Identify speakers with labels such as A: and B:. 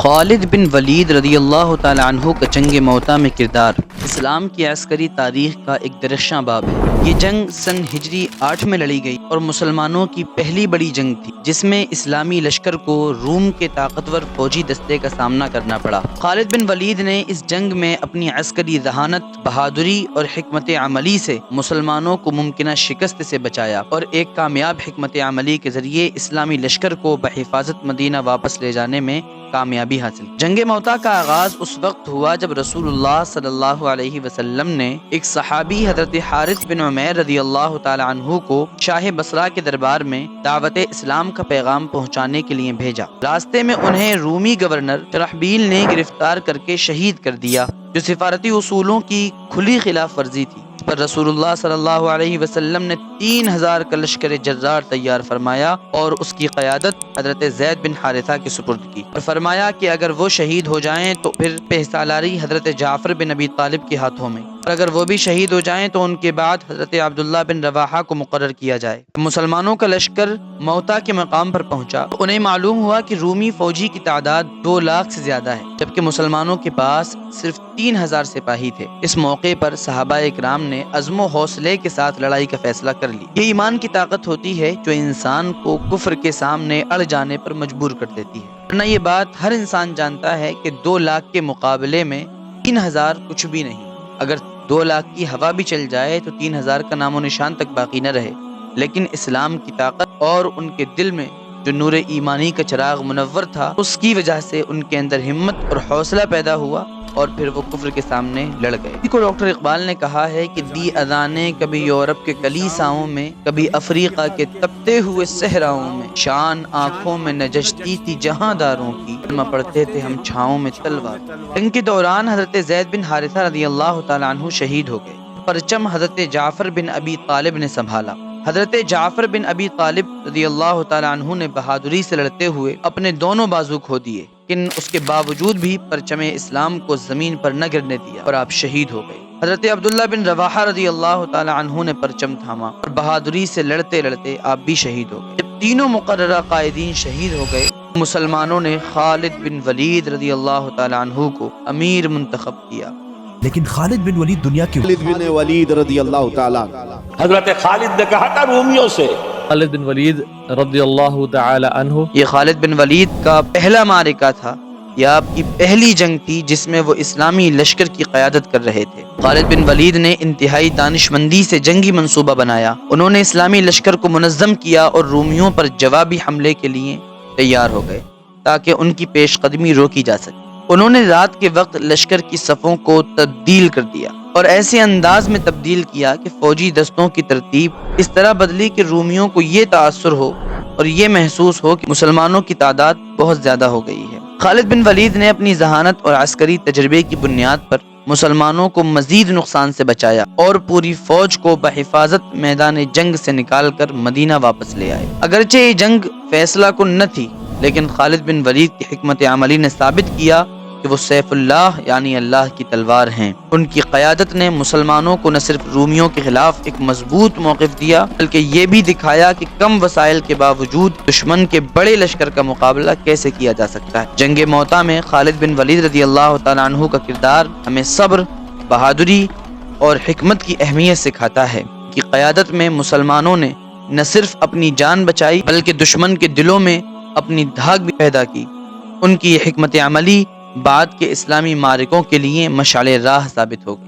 A: خالد بن ولید رضی اللہ تعالی عنہ کا جنگ موتا میں کردار اسلام کی عسکری تاریخ کا ایک درخشاں باب ہے۔ یہ جنگ سن ہجری 8 میں لڑی گئی اور مسلمانوں کی پہلی بڑی جنگ تھی جس میں اسلامی لشکر کو روم کے طاقتور فوجی دستے کا سامنا کرنا پڑا۔ خالد بن ولید نے اس جنگ میں اپنی عسکری ذہانت، بہادری اور حکمت عملی سے مسلمانوں کو ممکنہ شکست سے بچایا اور ایک کامیاب حکمت عملی کے ذریعے اسلامی لشکر کو بحفاظت مدینہ واپس لے جانے میں کامیابی حاصل۔ جنگ موتا کا آغاز اس وقت ہوا جب رسول اللہ صلی اللہ علیہ وسلم نے ایک صحابی حضرت حارث بن عمیر رضی اللہ تعالی عنہ کو شاہ بصرہ کے دربار میں دعوت اسلام کا پیغام پہنچانے کے لیے بھیجا۔ راستے میں انہیں رومی گورنر شرحبیل نے گرفتار کر کے شہید کر دیا، جو سفارتی اصولوں کی کھلی خلاف ورزی تھی۔ پر رسول اللہ صلی اللہ علیہ وسلم نے 3000 کا لشکر جرار تیار فرمایا اور اس کی قیادت حضرت زید بن حارثہ کے سپرد کی، اور فرمایا کہ اگر وہ شہید ہو جائیں تو پھر پہسالاری حضرت جعفر بن ابی طالب کے ہاتھوں میں، اور اگر وہ بھی شہید ہو جائیں تو ان کے بعد حضرت عبداللہ بن رواحہ کو مقرر کیا جائے۔ مسلمانوں کا لشکر موتا کے مقام پر پہنچا تو انہیں معلوم ہوا کہ رومی فوجی کی تعداد 2 لاکھ سے زیادہ ہے، جبکہ مسلمانوں کے پاس صرف 3000 سپاہی تھے۔ اس موقع پر صحابہ اکرام نے عزم و حوصلے کے ساتھ لڑائی کا فیصلہ کر لی۔ یہ ایمان کی طاقت ہوتی ہے جو انسان کو کفر کے سامنے اڑ جانے پر مجبور کر دیتی ہے، ورنہ یہ بات ہر انسان جانتا ہے کہ 2 لاکھ کے مقابلے میں 3000 کچھ بھی نہیں۔ اگر 2 لاکھ کی ہوا بھی چل جائے تو 3000 کا نام و نشان تک باقی نہ رہے، لیکن اسلام کی طاقت اور ان کے دل میں جو نور ایمانی کا چراغ منور تھا، اس کی وجہ سے ان کے اندر ہمت اور حوصلہ پیدا ہوا اور پھر وہ کفر کے سامنے لڑ گئے۔ اسی کو ڈاکٹر اقبال نے کہا ہے کہ دی اذانیں کبھی یورپ کے کلیساؤں میں، کبھی افریقہ کے تپتے ہوئے صحراؤں میں، شان آنکھوں میں نجشتی تھی جہاں داروں کی، کلمہ پڑھتے تھے ہم چھاؤں میں تلوار۔ جنگ کے دوران حضرت زید بن حارثہ رضی اللہ تعالی عنہ شہید ہو گئے۔ پرچم حضرت جعفر بن ابی طالب نے سنبھالا۔ حضرت جعفر بن ابی طالب رضی اللہ تعالی عنہ نے بہادری سے لڑتے ہوئے اپنے دونوں بازو کھو دیے، لیکن اس کے باوجود بھی پرچم اسلام کو زمین پر نہ گرنے دیا اور آپ شہید ہو گئے۔ حضرت عبداللہ بن رواحہ رضی اللہ تعالی عنہ نے پرچم تھاما اور بہادری سے لڑتے لڑتے آپ بھی شہید ہو گئے۔ جب تینوں مقررہ قائدین شہید ہو گئے، مسلمانوں نے خالد بن ولید رضی اللہ تعالی عنہ کو امیر منتخب کیا۔
B: لیکن خالد بن ولید دنیا کی
C: خالد بن ولید رضی اللہ تعالیٰ
D: حضرت خالد نے کہا تھا رومیوں سے،
E: خالد بن ولید رضی اللہ تعالی عنہ،
A: یہ خالد بن ولید کا پہلا معرکہ تھا، یہ آپ کی پہلی جنگ تھی جس میں وہ اسلامی لشکر کی قیادت کر رہے تھے۔ خالد بن ولید نے انتہائی دانشمندی سے جنگی منصوبہ بنایا۔ انہوں نے اسلامی لشکر کو منظم کیا اور رومیوں پر جوابی حملے کے لیے تیار ہو گئے تاکہ ان کی پیش قدمی روکی جا سکے۔ انہوں نے رات کے وقت لشکر کی صفوں کو تبدیل کر دیا اور ایسے انداز میں تبدیل کیا کہ فوجی دستوں کی ترتیب اس طرح بدلی کہ رومیوں کو یہ تاثر ہو اور یہ محسوس ہو کہ مسلمانوں کی تعداد بہت زیادہ ہو گئی ہے۔ خالد بن ولید نے اپنی ذہانت اور عسکری تجربے کی بنیاد پر مسلمانوں کو مزید نقصان سے بچایا اور پوری فوج کو بحفاظت میدان جنگ سے نکال کر مدینہ واپس لے آئے۔ اگرچہ یہ جنگ فیصلہ کن نہ تھی، لیکن خالد بن ولید کی حکمت عملی نے ثابت کیا کہ وہ سیف اللہ یعنی اللہ کی تلوار ہیں۔ ان کی قیادت نے مسلمانوں کو نہ صرف رومیوں کے خلاف ایک مضبوط موقف دیا، بلکہ یہ بھی دکھایا کہ کم وسائل کے باوجود دشمن کے بڑے لشکر کا مقابلہ کیسے کیا جا سکتا ہے۔ جنگ موتا میں خالد بن ولید رضی اللہ تعالیٰ عنہ کا کردار ہمیں صبر، بہادری اور حکمت کی اہمیت سکھاتا ہے کہ قیادت میں مسلمانوں نے نہ صرف اپنی جان بچائی بلکہ دشمن کے دلوں میں اپنی دھاک بھی پیدا کی۔ ان کی یہ حکمت عملی بعد کے اسلامی معرکوں کے لیے مشعل راہ ثابت ہوگی۔